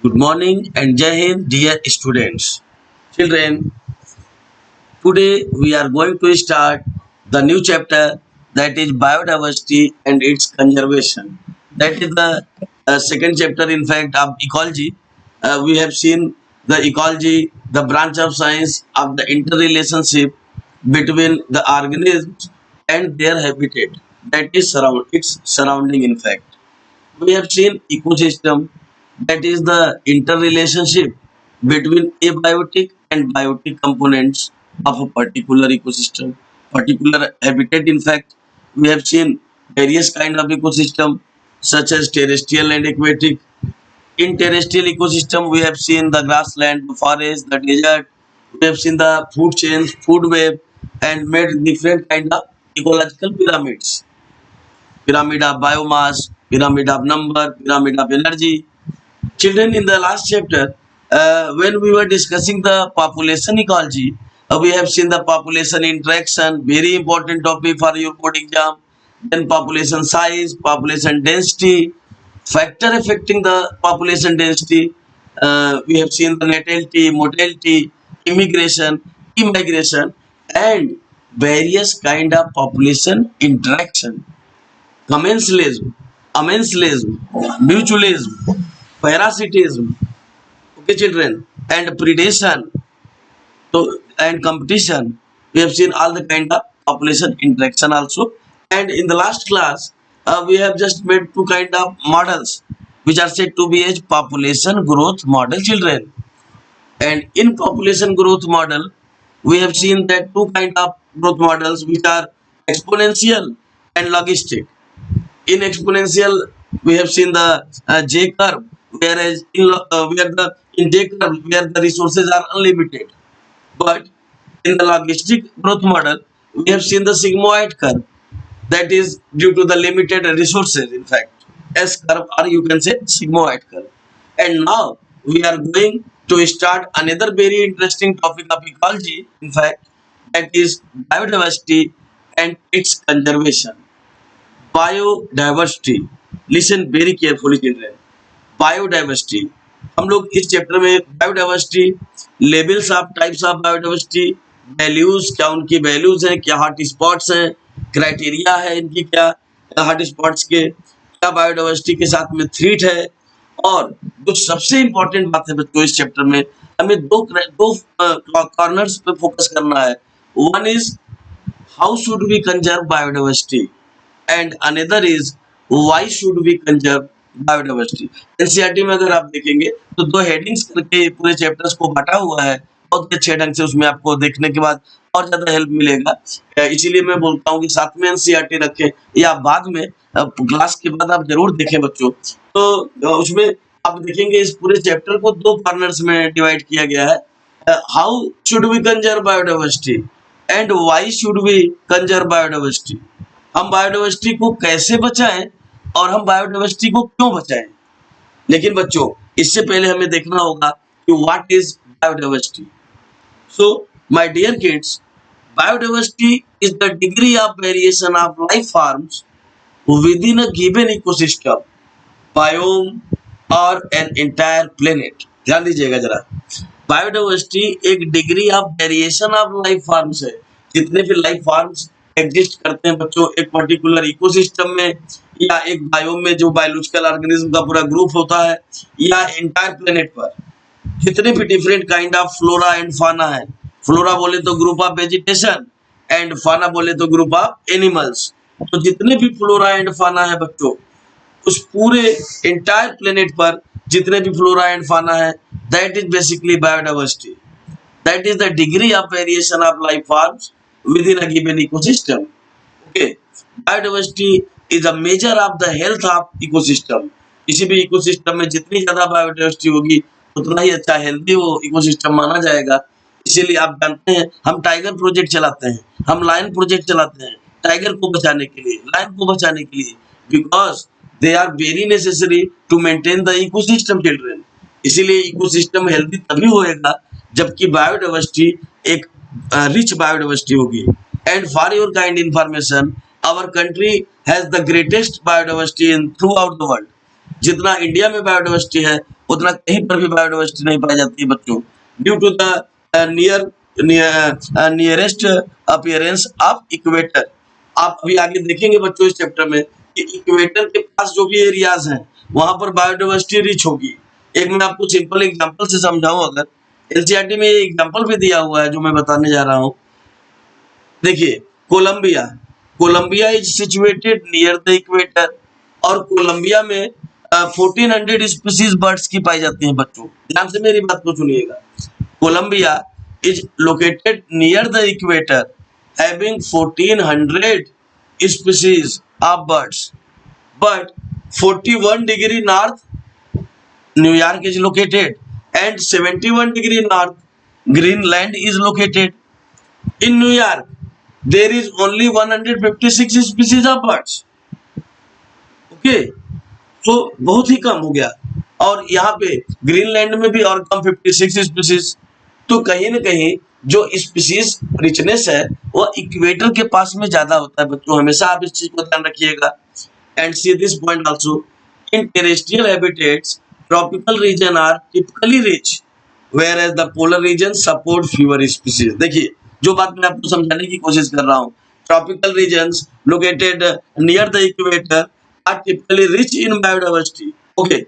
Good morning and Jai Hind, dear students. Children, today we are going to start the new chapter, that is biodiversity and its conservation. That is the second chapter, in fact, of ecology. We have seen the ecology, the branch of science of the interrelationship between the organisms and their habitat. That is its surrounding, in fact. We have seen ecosystem, that is the interrelationship between abiotic and biotic components of a particular ecosystem, particular habitat. In fact, we have seen various kind of ecosystem such as terrestrial and aquatic. In terrestrial ecosystem, we have seen the grassland, the forest, the desert. We have seen the food chains, food web, and made different kind of ecological pyramids, pyramid of biomass, pyramid of number, pyramid of energy. Children, in the last chapter, when we were discussing the population ecology, we have seen the population interaction, very important topic for your board exam. Then population size, population density, factor affecting the population density. We have seen the natality, mortality, immigration, immigration, and various kind of population interaction. Commensalism, amensalism, mutualism, parasitism, okay, children, and predation, so, and competition. We have seen all the kind of population interaction also. And in the last class, we have just made two kind of models, which are said to be as population growth model, children. And in population growth model, we have seen that two kind of growth models, which are exponential and logistic. In exponential, we have seen the J curve, whereas where the in J curve where the resources are unlimited. But in the logistic growth model, we have seen the sigmoid curve, that is due to the limited resources, in fact, S curve, or you can say sigmoid curve. And now we are going to start another very interesting topic of ecology, in fact, that is biodiversity and its conservation. Biodiversity, listen very carefully children. Biodiversity, हम लोग इस chapter में biodiversity, levels of types of biodiversity, values, क्या उनकी values हैं, क्या hot spots हैं, criteria है इनकी, क्या हॉट स्पॉट्स के, क्या बायोडाइवर्सिटी के साथ में थ्रेट है, और कुछ सबसे इंपॉर्टेंट बात है बच्चों इस चैप्टर में हमें दो कॉर्नर्स पे फोकस करना है. One is how should we conserve biodiversity, and another is why should we conserve biodiversity. NCERT में अगर आप देखेंगे तो दो हेडिंग्स करके पूरे चैप्टर्स को बांटा हुआ है, बहुत अच्छे ढंग से उसमें आपको देखने के बाद और ज्यादा हेल्प मिलेगा. इसीलिए मैं बोलता हूँ कि साथ में एनसीईआरटी रखें या बाद में क्लास के बाद आप जरूर देखें बच्चों. तो उसमें आप देखेंगे इस पूरे चैप्टर को दो कॉर्नर्स में डिवाइड किया गया है. How should we conserve biodiversity and why should we conserve biodiversity. हम बायोडाइवर्सिटी को कैसे बचाएं और हम बायोडाइवर्सिटी को क्यों बचाएं. लेकिन बच्चों इससे पहले हमें देखना होगा कि what is biodiversity. So my dear kids, biodiversity is the degree of variation of life forms within a given ecosystem, biome और एन एंटायर प्लेनेट. ध्यान दीजिएगा जरा, बायोडाइवर्सिटी एक degree of variation of life forms है. जितने भी life forms exist करते हैं बच्चों एक पर्टिकुलर इकोसिस्टम में, या एक बायोम में जो बायोलॉजिकल ऑर्गेनिज्म का पूरा ग्रुप होता है, या एंटायर प्लेनेट पर जितने भी different kind of flora and फाना है. फ्लोरा बोले तो ग्रुप ऑफ वेजिटेशन, एंड फाना बोले तो ग्रुप ऑफ एनिमल्स. तो जितने भी फ्लोरा एंड फाना है बच्चों, उस पूरे एंटायर प्लेनेट पर जितने भी फ्लोरा एंड फाना है, that is basically biodiversity. That is the degree of variation of life forms within a given ecosystem. Okay, biodiversity is a measure of the health of ecosystem. किसी भी ecosystem में जितनी ज्यादा बायोडाइवर्सिटी होगी उतना ही अच्छा हेल्दी वो इकोसिस्टम माना जाएगा. इसीलिए आप जानते हैं हम टाइगर प्रोजेक्ट चलाते हैं, हम लायन प्रोजेक्ट चलाते हैं, टाइगर को बचाने के लिए, लायन को बचाने के लिए, because they are very necessary to maintain the ecosystem children. इसीलिए इकोसिस्टम हेल्दी तभी होएगा जबकि बायोडाइवर्सिटी एक रिच बायोडाइवर्सिटी होगी. And for your kind information, our country has the greatest biodiversity in throughout the world. जितना India में biodiversity है उतना कहीं पर भी बायोडाइवर्सिटी नहीं पाई जाती है बच्चों, due to the nearest appearance of equator. आप अभी आगे देखेंगे बच्चों इस चैप्टर में कि इक्वेटर के पास जो भी एरियाज हैं वहां पर बायोडाइवर्सिटी रिच होगी। एक मैं आपको सिंपल एग्जांपल से समझाऊं, अगर एनसीईआरटी में ये एग्जांपल भी दिया हुआ है जो मैं बताने जा रहा हूं। देखिए Colombia, Colombia is situated near the equator, और कोलंबिया में 1400 स्पीसीज बर्ड्स की पाई जाती हैं बच्चों, ध्यान से मेरी बात को सुनिएगा। Colombia is located near the equator having 1400 species of birds, but 41 degree north New York is located and 71 degree north Greenland is located. In New York there is only 156 species of birds. Okay, so बहुत ही कम हो गया, और यहाँ पे Greenland में भी और कम 56 species. तो कहीं ना कहीं जो स्पीसीज रिचनेस है वो इक्वेटर के पास में ज्यादा होता है बच्चों, हमेशा आप इस चीज को ध्यान रखिएगा। And see this point also, in terrestrial habitats tropical region are typically rich whereas the polar region support fewer species. देखिए जो बात मैं आपको समझाने की कोशिश कर रहा हूँ, tropical regions located near the equator are typically rich in biodiversity, okay,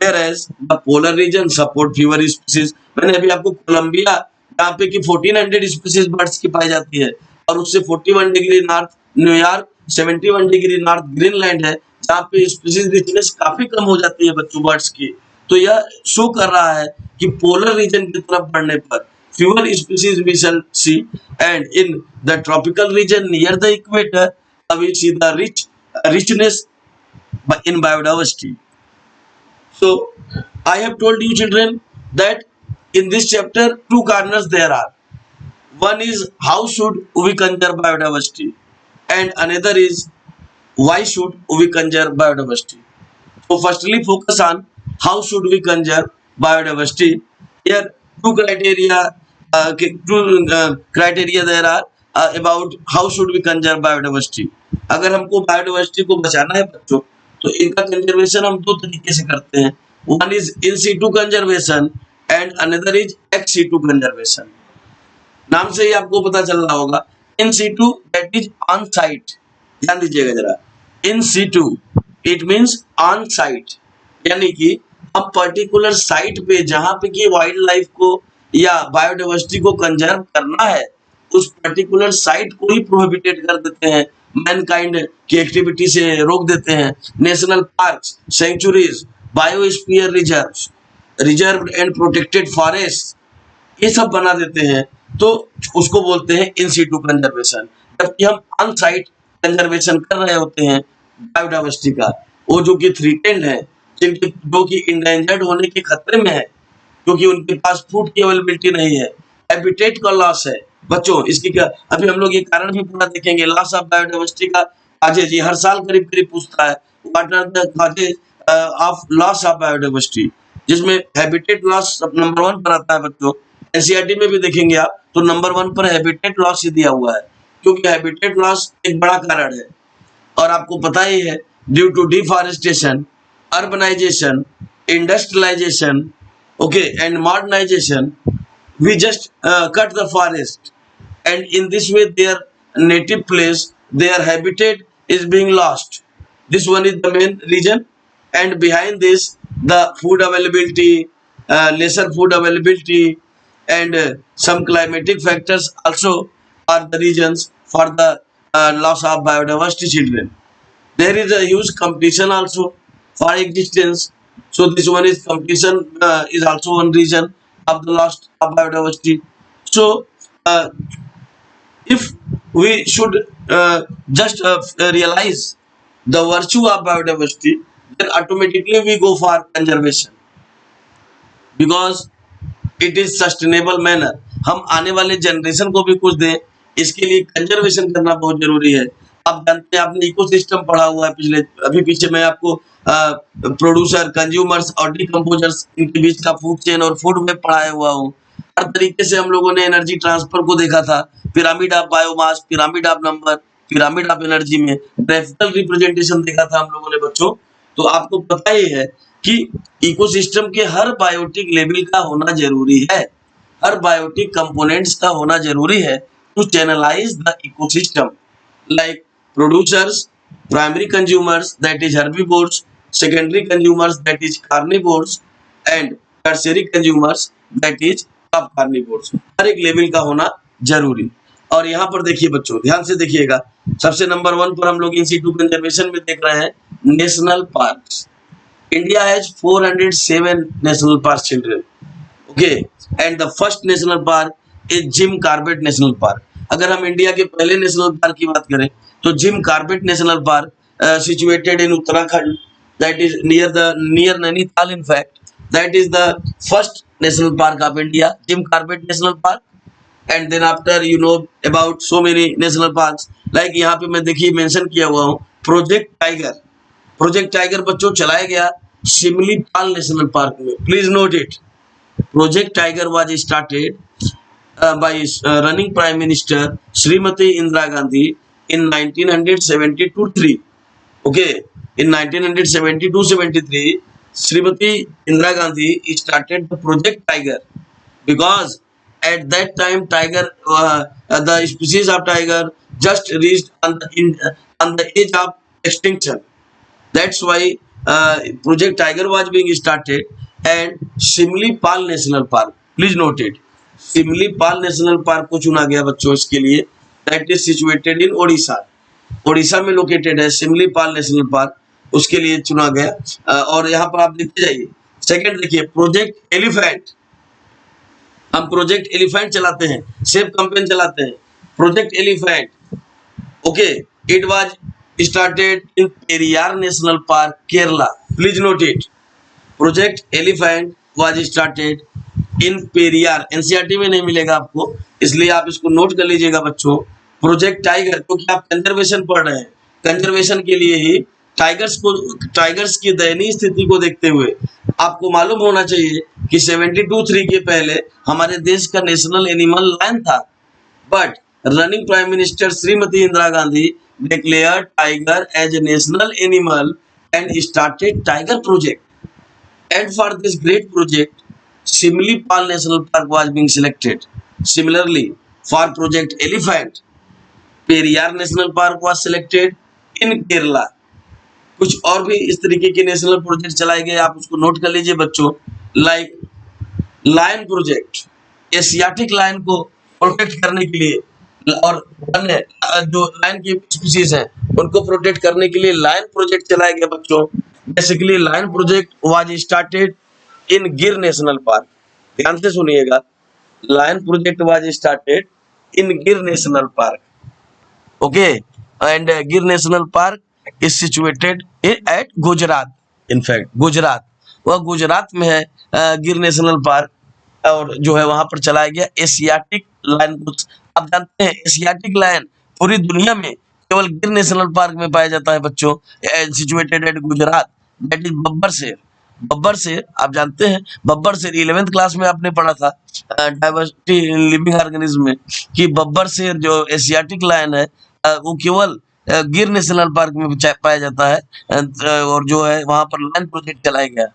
whereas the polar region support fewer species। मैंने अभी आपको कोलंबिया यहाँ पे कि 1400 स्पीसीज बर्ड्स की पाई जाती है, और उससे 41 degree north New York, 71 degree north Greenland है जहाँ पे स्पीसीज रिचनेस काफी कम हो जाती है बच्चों बर्ड्स की। तो यह शो कर रहा है कि पोलर रीजन की तरफ बढ़ने पर fewer species we shall see, and in the tropical region near the equator we see the richness in biodiversity. So I have told you children that in this chapter two corners there are. One is how should we conserve biodiversity, and another is why should we conserve biodiversity. So firstly focus on how should we conserve biodiversity. Here two criteria there are about how should we conserve biodiversity. अगर हमको biodiversity को बचाना है बच्चों तो इनका conservation हम दो तरीके से करते हैं, one is in situ conservation and another is ex situ conservation. नाम से ही आपको पता चल रहा होगा, in situ that is on site, ध्यान दीजिएगा जरा, in situ it means on site, यानी कि हम पर्टिकुलर साइट पे जहां पे कि वाइल्ड लाइफ को या बायोडाइवर्सिटी को कंजर्व करना है उस पर्टिकुलर साइट को ही प्रोहिबिटेड कर देते हैं, मैनकाइंड की एक्टिविटी से रोक देते हैं। National parks, sanctuaries, biosphere reserves, reserve and protected forest, ये सब बना देते हैं, तो उसको बोलते हैं इन सीटू कंजर्वेशन। जबकि हम ऑन साइट कंजर्वेशन कर रहे होते हैं बायोडाइवर्सिटी का, वो जो कि थ्रेटेंड है, जिनके जो कि इंडेंजर्ड होने के खतरे में है क्योंकि उनके पास फूड की अवेलेबिलिटी नहीं है, हैबिटेट का लॉस है बच्चों। इसकी क्या अभी हम लोग ये कारण भी पूरा देखेंगे, लॉस ऑफ बायोडाइवर्सिटी का काजेज, ये हर साल करीब करीब पूछता है, what are the causes of loss of biodiversity, जिसमें हैबिटेट लॉस नंबर 1 पर आता है बच्चों। एनसीईआरटी में भी देखेंगे आप तो नंबर 1 पर हैबिटेट लॉस ही दिया हुआ है, क्योंकि हैबिटेट लॉस एक बड़ा कारण है, और आपको पता ही है due to deforestation, urbanisation, industrialisation, okay, and modernisation, we just cut the forest, and in this way their native place, their habitat is being lost. This one is the main reason, and behind this the food availability, lesser food availability, and some climatic factors also are the reasons for the loss of biodiversity children. There is a huge competition also for existence, so this one is competition is also one reason of the loss of biodiversity. So if we should just realize the virtue of biodiversity, then automatically we go for conservation because it is sustainable manner। हम आने वाले generation को भी कुछ दें, इसके लिए conservation करना बहुत जरूरी है। आप जानते हैं, आपने इकोसिस्टम पढ़ा हुआ है पिछले, अभी पीछे मैं आपको प्रोड्यूसर, कंज्यूमर्स और डिकम्पोजर्स, इनके बीच का फूड चेन और फूड वेब पढ़ाया हुआ हूँ। हर तरीके से हम लोगों ने एनर्जी ट्रांसफर को देखा था, pyramid of biomass, pyramid of number, pyramid of energy में ग्राफिकल रिप्रेजेंटेशन देखा था हम लोगों ने बच्चों। तो आपको पता ही है कि इकोसिस्टम के हर बायोटिक लेवल का होना जरूरी है, हर बायोटिक कंपोनेंट्स का होना जरूरी है to channelise the ecosystem, like producers, primary consumers that is herbivores, secondary consumers that is carnivores and tertiary consumers that is सब कार्निवोर्स। हर एक लेवल का होना जरूरी। और यहाँ पर देखिए बच्चों, ध्यान से देखिएगा, सबसे नंबर 1 पर हम लोग इन सिटू कंजर्वेशन में देख रहे हैं national parks. India has 407 national park children. Okay, and the first national park is Jim Corbett National Park. अगर हम इंडिया के पहले नेशनल पार्क की बात करें तो Jim Corbett National Park situated in Uttarakhand, that is near Nainital, in fact that is the first national park of India, Jim Corbett National Park. And then after you know about so many national parks, like यहाँ पे मैं देखिए mention किया हुआ हूँ project Tiger. Project tiger बच्चों चलाया गया शिमलीपाल नेशनल पार्क में, please note it. Project tiger was started by running prime minister Shrimati Indira Gandhi in 1972-3। Okay, in 1972-73 Shrimati Indira Gandhi started the project tiger because at that time tiger the species of tiger just reached on the edge of extinction. That's why Project Tiger was being started and Shimli-Pal National Park. Please note it. Shimli-Pal National Park को चुना गया बच्चों इसके लिए, that is situated in Odisha. Odisha में located है Similipal national park, उसके लिए चुना गया। और यहाँ पर आप देखते जाइए। सेकंड देखिए प्रोजेक्ट एलिफेंट। हम प्रोजेक्ट एलिफेंट चलाते हैं, सेफ कैंपेन चलाते हैं, project elephant. Okay, it was started in Periyar National Park, Kerala. Please note it. Project Elephant was started in Periyar. NCERT में नहीं मिलेगा आपको, इसलिए आप इसको नोट कर लीजिएगा बच्चों। प्रोजेक्ट टाइगर, क्योंकि आप कंजर्वेशन पढ़ रहे हैं, कंजर्वेशन के लिए ही टाइगर्स की दयनीय स्थिति को देखते हुए आपको मालूम होना चाहिए कि 72-3 के पहले हमारे देश का नेशनल एनिमल लायन था, but running prime minister Shrimati Indira Gandhi declared tiger as a national animal and started tiger project. And for this great project, Shimli-Pal National Park was being selected. Similarly, for project Elephant, Periyar National Park was selected in Kerala. कुछ और भी इस तरीके के national project चलाए गए, आप उसको नोट कर लीजिए बच्चों। Like lion project, Asiatic lion को प्रोटेक्ट करने के लिए और अन्य जो लायन की स्पीशीज हैं उनको प्रोटेक्ट करने के लिए लायन प्रोजेक्ट चलाया गया बच्चों। Basically lion project was started in Gir National Park. ध्यान से सुनिएगा, lion project was started in Gir National Park. Okay, and Gir National Park is situated at Gujarat. In fact Gujarat, वह गुजरात में है गिर नेशनल पार्क, और जो है वहां पर चलाया गया एशियाटिक लायन। आप जानते हैं एशियाटिक लायन पूरी दुनिया में केवल गिर नेशनल पार्क में पाया जाता है बच्चों, situated at Gujarat, that is Babbar शेर। बब्बर शेर आप जानते हैं, बब्बर शेर 11th क्लास में आपने पढ़ा था डाइवर्सिटी इन लिविंग ऑर्गेनिज्म में, कि बब्बर शेर जो एशियाटिक लायन है वो केवल गिर नेशनल पार्क में पाया जाता है, और जो है वहां पर लायन प्रोजेक्ट चलाया गया।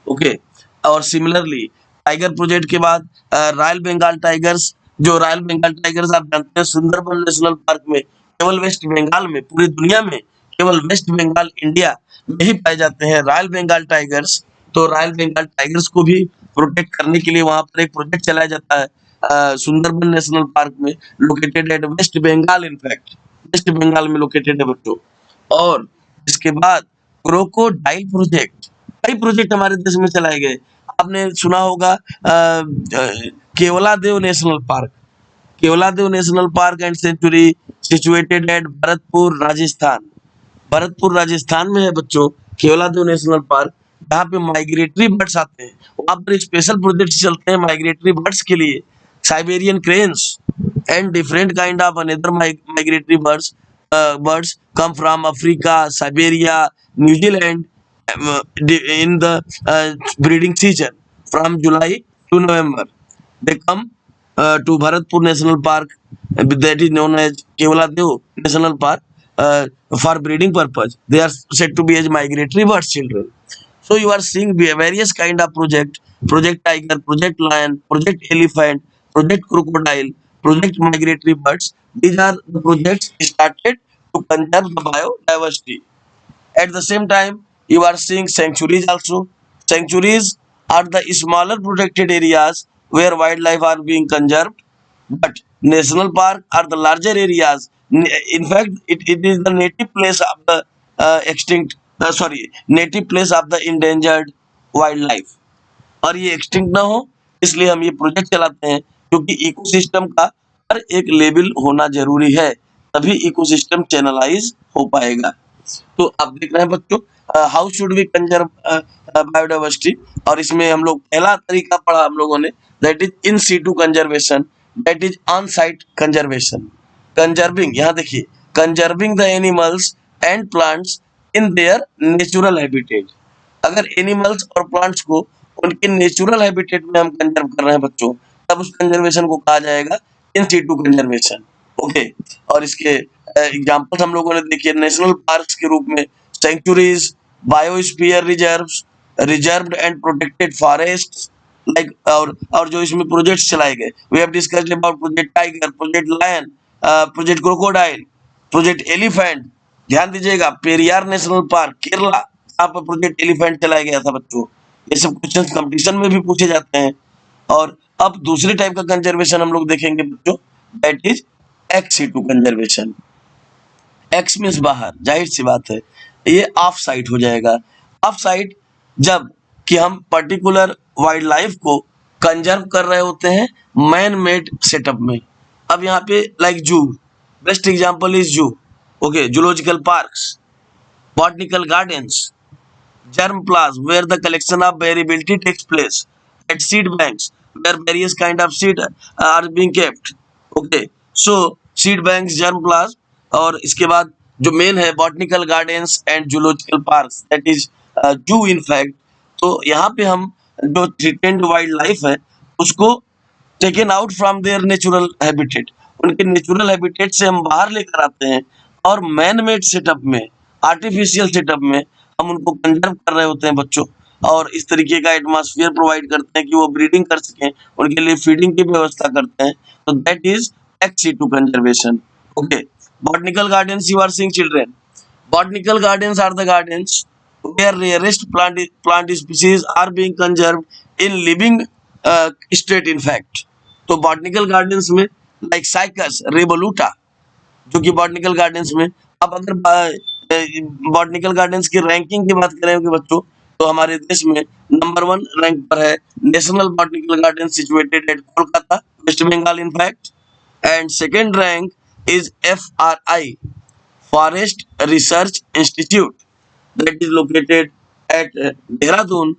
ओके, और सिमिलरली टाइगर प्रोजेक्ट के बाद रॉयल बंगाल टाइगर्स, जो रॉयल बंगाल टाइगर्स आप जानते हैं सुंदरबन नेशनल पार्क में, केवल वेस्ट बंगाल में, पूरी दुनिया में केवल वेस्ट बंगाल इंडिया में ही पाए जाते हैं रॉयल बंगाल टाइगर्स। तो रॉयल बंगाल टाइगर्स को भी प्रोटेक्ट करने के लिए वहां पर एक प्रोजेक्ट चलाया जाता है सुंदरबन नेशनल पार्क में, located at West Bengal. In fact West Bengal में लोकेटेड है बच्चों। और इसके बाद क्रोकोडाइल प्रोजेक्ट, कई प्रोजेक्ट हमारे देश में चलाए गए। आपने सुना होगा Keoladeo national park, Keoladeo national Park and century situated at Bharatpur Rajasthan. Bharatpur Rajasthan में है बच्चों केवलादेव नेशनल पार्क, जहाँ पे माइग्रेटरी बर्ड्स आते हैं। वहाँ पर स्पेशल प्रोजेक्ट चलते हैं माइग्रेटरी बर्ड्स के लिए, Siberian cranes and different kind of another migratory birds come from Africa, Siberia, New Zealand in the breeding season from July to November. They come to Bharatpur National Park, that is known as Kevaladev National Park, for breeding purpose. They are said to be as migratory birds children. So you are seeing various kind of project, Project Tiger, Project Lion, Project Elephant, Project Crocodile, Project Migratory Birds. These are the projects started to conserve the biodiversity. At the same time, you are seeing sanctuaries also. Sanctuaries are the smaller protected areas where wildlife are being conserved, but national park are the larger areas. In fact, it is the native place of the native place of the endangered wildlife. और ये extinct ना हो, इसलिए हम ये project चलाते हैं, क्योंकि इकोसिस्टम का हर एक लेवल होना जरूरी है, तभी इकोसिस्टम चैनलाइज हो पाएगा। तो आप देख रहे हैं बच्चों, how should we conserve biodiversity, और इसमें हम लोग पहला तरीका पढ़ा हम लोगों ने, that is in situ conservation, that is on site conservation. Conserving, यहाँ देखिए, conserving the animals and plants in their natural habitat. अगर एनिमल्स और प्लांट्स को उनके नेचुरल हैबिटेट में हम कंजर्व कर रहे हैं बच्चों, तब उस कंजर्वेशन को कहा जाएगा इन सीटू कंजर्वेशन। ओके, और इसके एग्जांपल्स हम लोगों ने देखिए, नेशनल पार्क्स के रूप में sanctuaries, biosphere reserves, reserved and protected forests, like, और जो इसमें प्रोजेक्ट्स चलाए गए, we have discussed about Project Tiger, Project Lion, Project Crocodile, Project Elephant. ध्यान दीजिएगा, पेरियार नेशनल पार्क केरला, यहाँ पर प्रोजेक्ट एलिफेंट चलाया गया था बच्चों। ये सब क्वेश्चन कंपटीशन में भी पूछे जाते हैं। और अब दूसरी टाइप का कंजर्वेशन हम लोग देखेंगे बच्चों, that is ex situ conservation. Ex means बाहर, जाहिर सी बात है, ये ऑफ साइट हो जाएगा। ऑफ साइट जब कि हम पर्टिकुलर वाइल्ड लाइफ को कंजर्व कर रहे होते हैं मैन मेड सेटअप में। अब यहाँ पे लाइक जू, बेस्ट एग्जांपल इज जू। Okay, zoological parks, botanical gardens, germ plas where the collection of variability takes place, at seed banks where various kind of seed are being kept. Okay, so seed banks, germ plas, और इसके बाद जो main है botanical gardens and zoological parks, that is जू in fact. तो यहाँ पे हम जो थ्रेटेंड वाइल्ड लाइफ है उसको taken out from there natural habitat, उनके नेचुरल हैबिटेट से हम बाहर लेकर आते हैं और मैन मेड सेटअप में, आर्टिफिशियल सेटअप में हम उनको कंजर्व कर रहे होते हैं बच्चों, और इस तरीके का एटमॉस्फेयर प्रोवाइड करते हैं कि वो ब्रीडिंग कर सकें, उनके लिए फीडिंग की व्यवस्था करते हैं। तो that is ex situ conservation. Okay, botanical gardens, you are seeing children, botanical gardens are the gardens where rarest plant species are being conserved in living state in fact। तो botanical gardens में like Cycas revoluta, जो कि botanical gardens में, अब अगर botanical gardens की ranking की बात करें बच्चों, तो हमारे देश में नंबर 1 रैंक पर है National Botanical Garden situated at Kolkata, West Bengal in fact, and second rank is FRI, Forest Research Institute, that is located at Dehradun,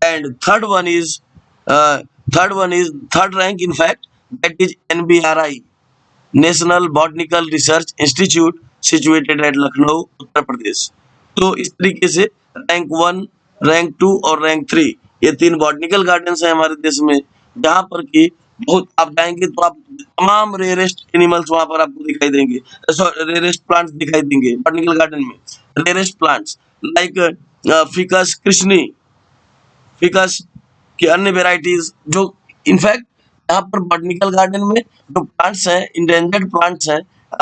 and third rank in fact, that is NBRI, national botanical research institute, situated at Lucknow, Uttar Pradesh. तो इस तरीके से rank 1, rank 2 और rank 3 ये 3 botanical gardens हैं हमारे देश में, जहाँ पर कि बहुत, आप जाएंगे तो आप तमाम रेयरेस्ट एनिमल्स वहां पर आपको दिखाई देंगे, रेयरेस्ट प्लांट्स दिखाई देंगे बॉटनिकल गार्डन में। Rarest plants like ficus krishnae, ficus की अन्य वेराइटीज, जो इनफैक्ट यहाँ पर बॉटनिकल गार्डन में जो प्लांट्स हैं, इंडेंजर्ड प्लांट्स हैं,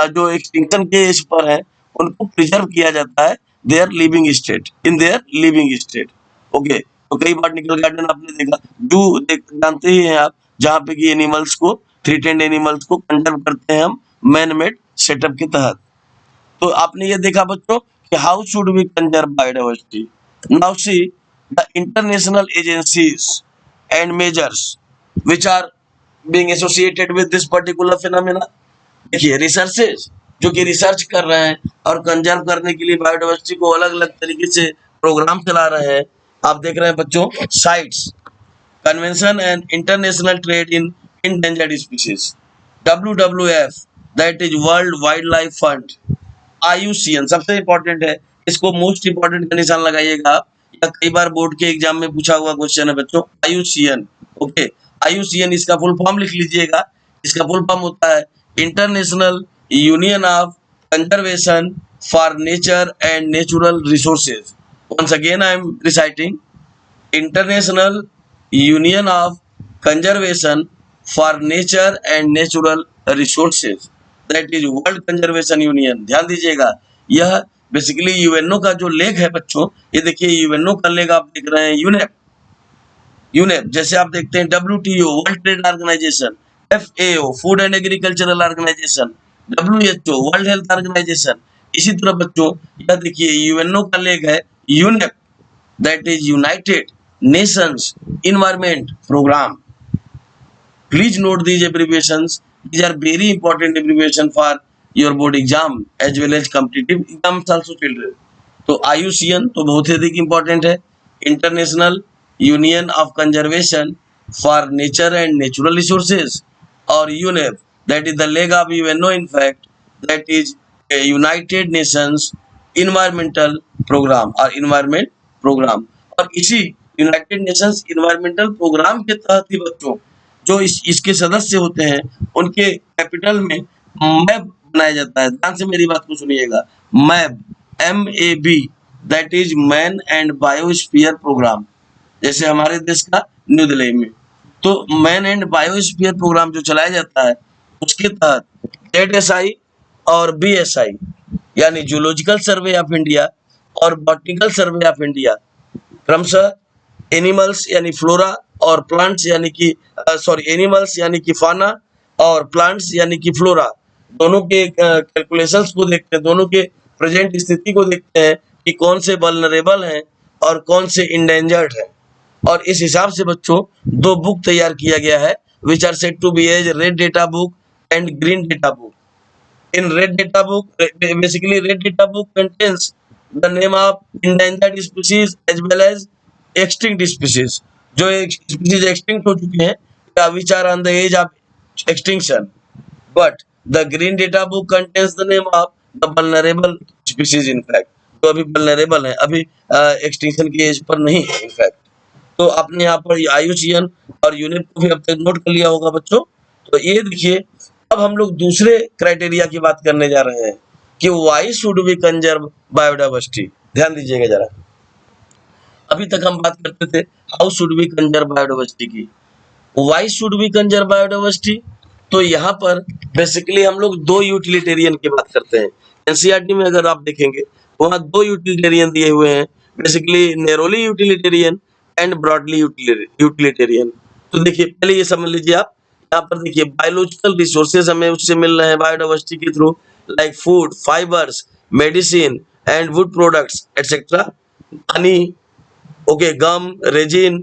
जो एक्सटिंक्शन के एज पर हैं, उनको प्रिजर्व किया जाता है their living state, in their living state. Okay, तो कई बॉटनिकल गार्डन आपने देखा, जू जानते ही हैं आप, जहाँ पे कि एनिमल्स को, थ्रेटेंड एनिमल्स को कंजर्व करते हैं हम मैन मेड सेटअप के तहत। तो आपने ये देखा बच्चों कि how should we conserve biodiversity. Now see the international agencies and measures which are being associated with this particular phenomena। देखिए, रिसर्चेज जो कि रिसर्च कर रहे हैं और कंजर्व करने के लिए बायोडाइवर्सिटी को अलग अलग तरीके से प्रोग्राम चला रहे हैं। आप देख रहे हैं बच्चों, sites, convention and international trade in endangered species, WWF, that is world wild life fund, IUCN सबसे इंपॉर्टेंट है, इसको मोस्ट इंपॉर्टेंट का निशान लगाइएगा आप, या कई बार बोर्ड के एग्जाम में पूछा हुआ क्वेश्चन है बच्चों, IUCN। ओके, IUCN इसका फुल फॉर्म लिख लीजिएगा, इसका फुल फॉर्म होता है international union of conservation for nature and natural Resources. Once again I am reciting, International union of conservation for nature and natural Resources, that is World Conservation Union. ध्यान दीजिएगा, यह basically UNO का जो leg है बच्चों, ये देखिए UNO का लेग आप देख रहे हैं, यूनेप। यूनेप जैसे आप देखते हैं WTO World Trade Organization, FAO Food and Agricultural Organization, WHO World Health Organization. इसी तरह बच्चों यह देखिए यूएनओ का लेग है UNEP, that is United Nations Environment Programme. Please note these abbreviations. These are very important abbreviation for your board exam as well as competitive exams also children. तो IUCN तो बहुत ही अधिक इम्पोर्टेंट है, international union of conservation for nature and natural resources, और UNEP that is the leg of UNO in fact, that is United Nations environmental program और environment program. और इसी United Nations environmental programme के तहत ही बच्चों जो इसके सदस्य होते हैं उनके कैपिटल में मैप बनाया जाता है। ध्यान से मेरी बात को सुनिएगा, MAB MAB that is Man and Biosphere Programme. जैसे हमारे देश का न्यू दिल्ली में तो मैन एंड बायोस्फीयर प्रोग्राम जो चलाया जाता है उसके तहत ZSI और BSI यानी जूलॉजिकल सर्वे ऑफ इंडिया और बॉटनिकल सर्वे ऑफ इंडिया क्रमशः एनिमल्स यानी फ्लोरा और प्लांट्स यानी कि एनिमल्स यानी कि फाना और प्लांट्स यानी कि फ्लोरा, दोनों के कैलकुलेशंस को देखते हैं, दोनों के प्रेजेंट स्थिति को देखते हैं कि कौन से वल्नरेबल हैं और कौन से इंडेंजर्ड हैं। और इस हिसाब से बच्चों दो बुक तैयार किया गया है which are said to be as red data book and green data book. In red data book, basically red data book contains the name of endangered species as well as extinct species, जो एक species extinct हो चुके हैं which are on the edge of extinction, but the green data book contains the name of the vulnerable species in fact, तो अभी vulnerable है, अभी extinction की एज पर नहीं है in fact। तो आपने यहाँ पर IUCN और यूनेप को भी अब तक नोट कर लिया होगा बच्चों। तो ये देखिए अब हम लोग दूसरे क्राइटेरिया की बात करने जा रहे हैं कि why should we conserve biodiversity. ध्यान दीजिएगा जरा, अभी तक हम बात करते थे how should we conserve biodiversity की, why should we conserve biodiversity. तो यहाँ पर बेसिकली हम लोग दो यूटिलिटेरियन की बात करते हैं। एनसीईआरटी में अगर आप देखेंगे वहाँ दो यूटिलिटेरियन दिए हुए हैं, basically narrowly utilitarian and broadly utilitarian. तो देखिए पहले ये समझ लीजिए आप, यहाँ पर देखिए बायोलॉजिकल रिसोर्सेज हमें उससे मिल रहे हैं बायोडाइवर्सिटी के through, like food, fibres, medicine and would products etcetera, Honey, okay, gum, resin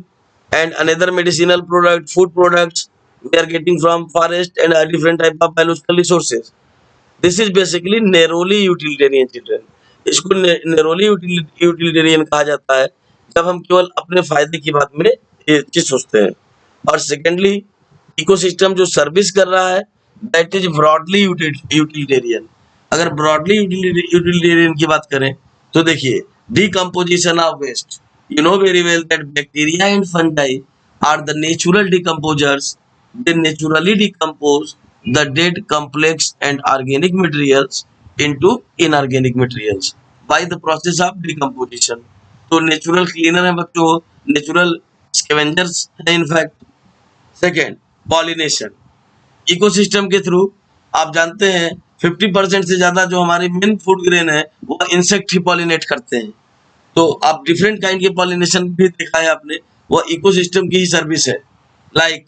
and another medicinal product, food products we are getting from forest and different type of biological resources. This is basically narrowly utilitarian children. इसको narrowly utilitarian कहा जाता है जब हम केवल अपने फायदे की बात में ये चीज सोचते हैं। और सेकेंडली इकोसिस्टम जो सर्विस कर रहा है दैट इज ब्रॉडली यूटिलिटेरियन। अगर ब्रॉडली यूटिलिटेरियन की बात करें तो देखिए decomposition of waste, you know very well that bacteria and fungi are the natural decomposers. They naturally decompose the dead complex and organic materials into inorganic materials by the process of decomposition. तो natural cleaner है बच्चों, natural scavengers है in fact. Second pollination, ecosystem के through आप जानते हैं 50% से ज्यादा जो हमारे मेन फूड ग्रेन है वो इंसेक्ट ही पॉलिनेट करते हैं। तो आप डिफरेंट काइंड के पॉलिनेशन भी देखा है आपने, वो इकोसिस्टम की ही सर्विस है, like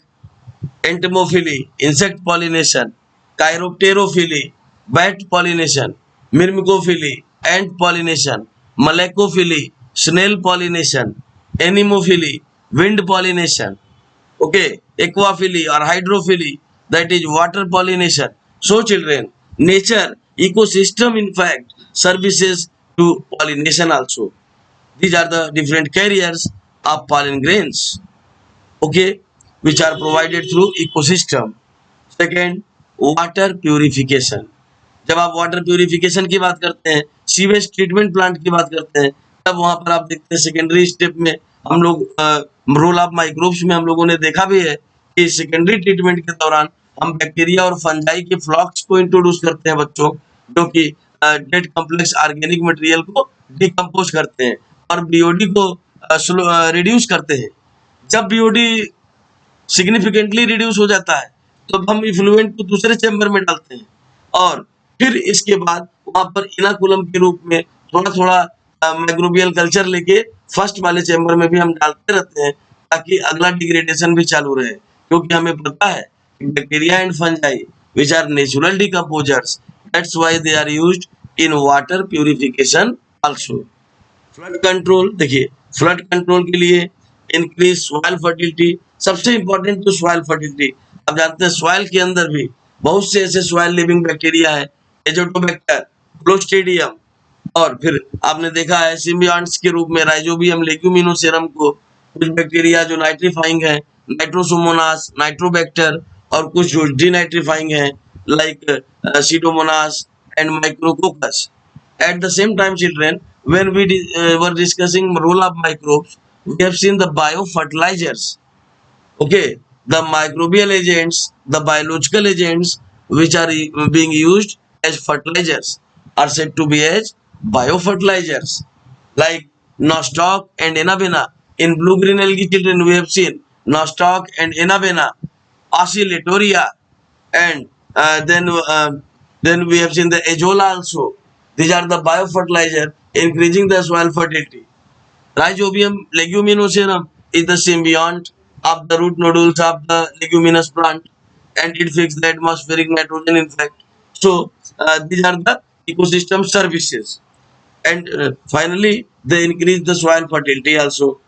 entomophily insect pollination, chiropterophily bat pollination, myrmecophily ant pollination, malacophily snail pollination, anemophily wind pollination, okay, aquaphily और hydrophily that is water pollination. So children nature ecosystem in fact services to pollination also. These are the different carriers of pollen grains, okay, which are provided through ecosystem. Second, water purification. जब आप water purification की बात करते हैं, sewage treatment plant की बात करते हैं, तब वहां पर आप देखते हैं सेकेंडरी स्टेप में हम लोग रोल ऑफ माइक्रोब्स में हम लोगों ने देखा भी है कि सेकेंडरी ट्रीटमेंट के दौरान हम बैक्टीरिया और फंजाई के फ्लॉक्स को इंट्रोड्यूस करते हैं बच्चों, जो कि डेड कॉम्प्लेक्स ऑर्गेनिक मटेरियल को डिकम्पोज करते हैं। और बीओडी को रिड्यूस करते हैं। जब बीओडी सिग्निफिकेंटली रिड्यूस हो जाता है तो हम इफ्लुएंट को दूसरे चैम्बर में डालते हैं और फिर इसके बाद वहां पर इनाकुलम के रूप में थोड़ा थोड़ा माइक्रोबियल कल्चर लेके फर्स्ट वाले चैम्बर में भी हम डालते रहते हैं ताकि अगला डिग्रेडेशन भी चालू रहे, क्योंकि हमें पता है कि bacteria and fungi which are natural decomposers, that's why they are used in water purification also. Flood control, देखिए फ्लड कंट्रोल के लिए इंक्रीज सॉइल फर्टिलिटी, सबसे इंपॉर्टेंट तो सॉइल फर्टिलिटी। आप जानते हैं सॉइल के अंदर भी बहुत से ऐसे सॉइल लिविंग बैक्टीरिया है, एजोटोबैक्टर, क्लोस्ट्रीडियम, और फिर आपने देखा है सिम्बियॉन्ट्स के रूप में राइजोबियम, लेग्यूमिनोसेरम को कुछ बैक्टीरिया जो नाइट्रीफाइंग है, नाइट्रोसोमोनास, नाइट्रोबैक्टर, और कुछ जो डीनाइट्रीफाइंग है like Pseudomonas and micrococcus. At the same time, children, when we were discussing role of microbes, we have seen the biofertilizers. Okay, the microbial agents, the biological agents which are being used as fertilizers are said to be as biofertilizers, like nostoc and enabena. In blue-green algae, children, we have seen nostoc and enabena, oscillatoria, and then we have seen the azolla also. These are the biofertilizer increasing the soil fertility. Rhizobium leguminosarum is the symbiont of the root nodules of the leguminous plant, and it fixes the atmospheric nitrogen in fact. So these are the ecosystem services, and finally they increase the soil fertility also,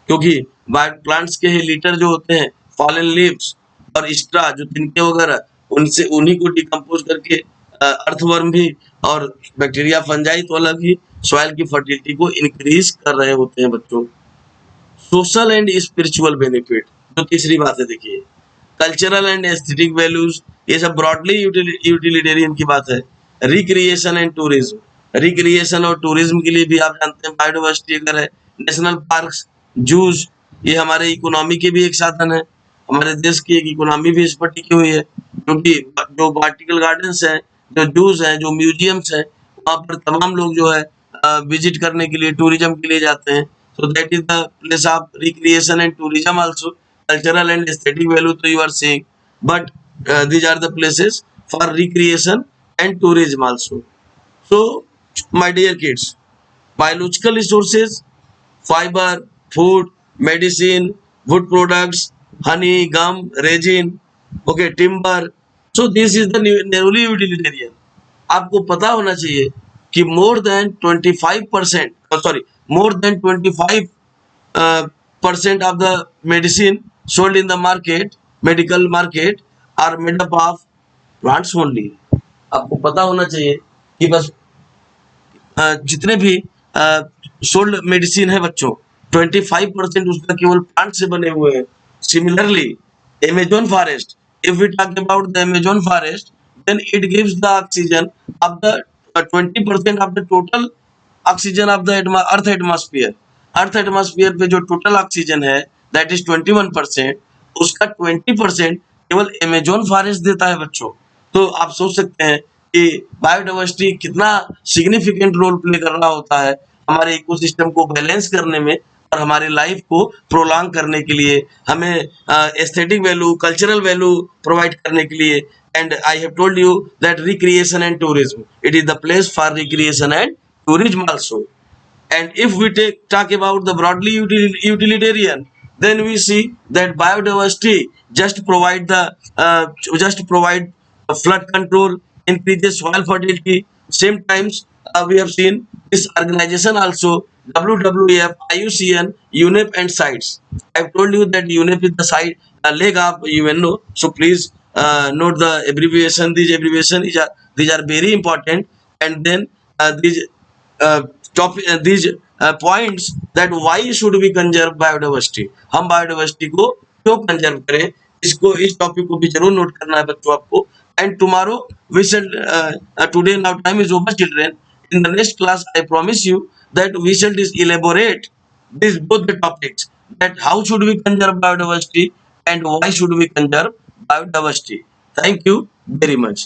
क्योंकि plants के litre जो होते हैं, fallen leaves और straw जो तिनके वगैरह, उनसे उन्हीं को डिकम्पोज करके अर्थवर्म भी और बैक्टीरिया फंजाई तो अलग ही सॉइल की फर्टिलिटी को इंक्रीज कर रहे होते हैं बच्चों। सोशल एंड स्पिरिचुअल बेनिफिट, जो तीसरी बात है, देखिए कल्चरल एंड एस्थेटिक वैल्यूज, ये सब ब्रॉडली यूटिलिटेरियन की बात है। रिक्रिएशन एंड टूरिज्म, रिक्रिएशन और टूरिज्म के लिए भी आप जानते हैं बायोडाइवर्सिटी अगर है, नेशनल पार्क्स, जूज, ये हमारे इकोनॉमी के भी एक साधन है, हमारे देश की एक इकोनॉमी भी इस पर टिकी हुई है, क्योंकि जो बॉटनिकल गार्डन्स हैं, जो जूज हैं, जो म्यूजियम्स हैं, वहाँ पर तमाम लोग जो है विजिट करने के लिए, टूरिज्म के लिए जाते हैं। So that is the place of recreation and tourism also. Cultural and aesthetic value तो you are saying, but these are the places for recreation and tourism also. So my dear kids, biological resources, fiber, food, medicine, wood products, honey, gum, resin, okay, timber. So this is the narrowly utilitarian. आपको पता होना चाहिए कि more than 25%, sorry, more than 25% of the medicine sold in the market, medical market, are made up of plants only. आपको पता होना चाहिए कि बस जितने भी सोल्ड मेडिसिन है बच्चों, 25% उसका केवल प्लांट से बने हुए हैं। Similarly Amazon forest, if we talk about the Amazon forest, then it gives the oxygen of the 20% of the total oxygen of the earth atmosphere. Earth atmosphere पे जो टोटल ऑक्सीजन है दैट इज 21%, उसका 20% केवल Amazon forest देता है बच्चों। तो आप सोच सकते हैं कि बायोडाइवर्सिटी कितना सिग्निफिकेंट रोल प्ले कर रहा होता है हमारे इकोसिस्टम को बैलेंस करने में और हमारी लाइफ को प्रोलॉन्ग करने के लिए, हमें aesthetic value, cultural value provide करने के लिए। And I have told you that recreation and tourism, it is the place for recreation and tourism also. And if we talk about the broadly utilitarian, then we see that biodiversity just provide flood control, increases soil fertility. Same times we have seen this organization also, WWF, IUCN, UNEP and CITES. I have told you that UNEP is the side leg of UNO, so please note the abbreviation. These are very important. And then these points that why should we conserve biodiversity, हम biodiversity को क्यों conserve करें, इसको, इस topic को भी जरूर note करना है बच्चों आपको। And tomorrow we shall, today now time is over children, in the next class I promise you that we shall elaborate these both the topics, that how should we conserve biodiversity and why should we conserve biodiversity. Thank you very much.